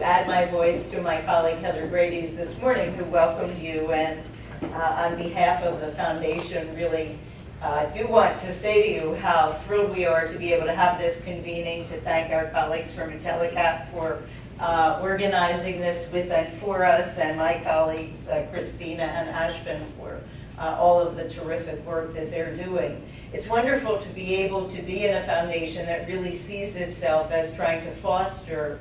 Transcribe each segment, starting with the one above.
Add my voice to my colleague Heather Grady's this morning, who welcomed you, and on behalf of the foundation, really do want to say to you how thrilled we are to be able to have this convening, to thank our colleagues from Intellecap for organizing this with and for us, and my colleagues Christina and Ashvin for all of the terrific work that they're doing. It's wonderful to be able to be in a foundation that really sees itself as trying to foster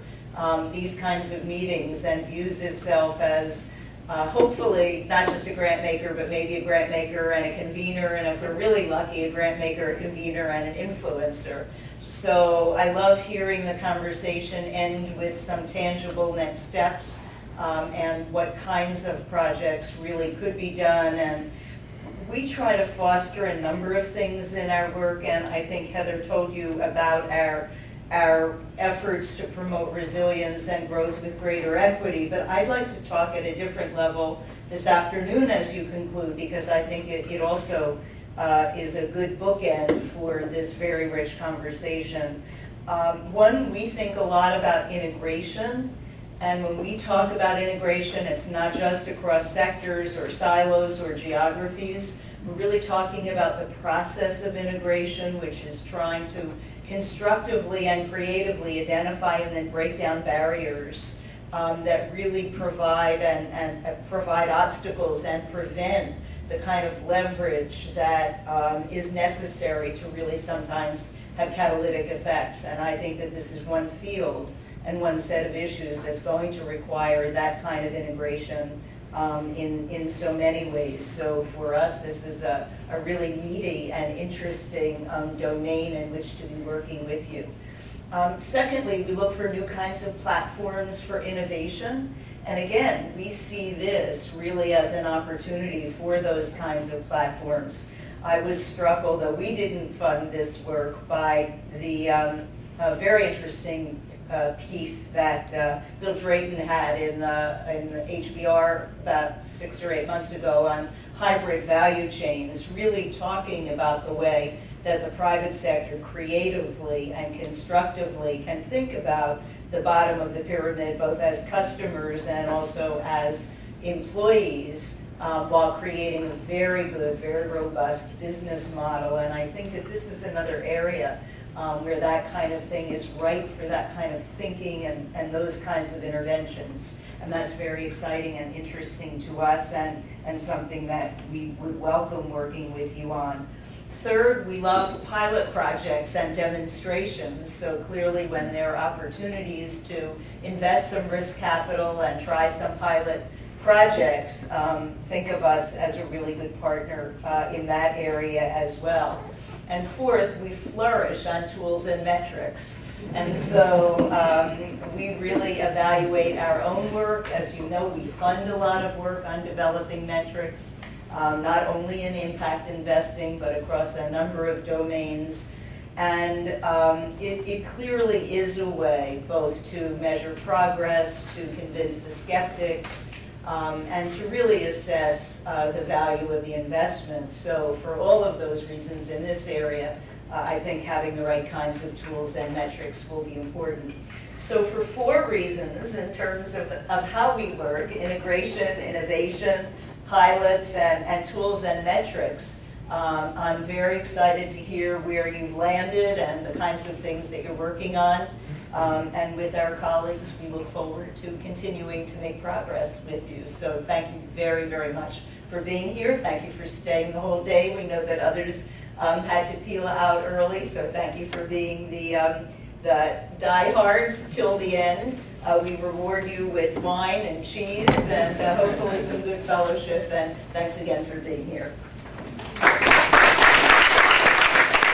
these kinds of meetings and views itself as hopefully not just a grant maker, but maybe a grant maker and a convener, and if we're really lucky, a grant maker, a convener, and an influencer. So I love hearing the conversation end with some tangible next steps and what kinds of projects really could be done. And we try to foster a number of things in our work, and I think Heather told you about our efforts to promote resilience and growth with greater equity, but I'd like to talk at a different level this afternoon as you conclude, because I think it also is a good bookend for this very rich conversation. One, we think a lot about integration, and when we talk about integration, it's not just across sectors or silos or geographies. We're really talking about the process of integration, which is trying to constructively and creatively identify and then break down barriers that really provide provide obstacles and prevent the kind of leverage that is necessary to really sometimes have catalytic effects. And I think that this is one field and one set of issues that's going to require that kind of integration in so many ways. So for us, this is a really meaty and interesting domain in which to be working with you. Secondly, we look for new kinds of platforms for innovation. And again, we see this really as an opportunity for those kinds of platforms. I was struck, although we didn't fund this work, by the very interesting piece that Bill Drayton had in the HBR about 6 or 8 months ago on hybrid value chains, really talking about the way that the private sector creatively and constructively can think about the bottom of the pyramid, both as customers and also as employees, while creating a very good, very robust business model. And I think that this is another area where that kind of thing is ripe for that kind of thinking and those kinds of interventions. And that's very exciting and interesting to us, and something that we would welcome working with you on. Third, we love pilot projects and demonstrations. So clearly when there are opportunities to invest some risk capital and try some pilot projects, think of us as a really good partner in that area as well. And fourth, we flourish on tools and metrics. And so we really evaluate our own work. As you know, we fund a lot of work on developing metrics, not only in impact investing, but across a number of domains. And it clearly is a way both to measure progress, to convince the skeptics, and to really assess the value of the investment. So for all of those reasons in this area, I think having the right kinds of tools and metrics will be important. So for 4 reasons in terms of how we work, integration, innovation, pilots, and tools and metrics, I'm very excited to hear where you've landed and the kinds of things that you're working on. And with our colleagues, we look forward to continuing to make progress with you. So thank you very, very much for being here. Thank you for staying the whole day. We know that others had to peel out early, so thank you for being the diehards till the end. We reward you with wine and cheese and hopefully some good fellowship, and thanks again for being here.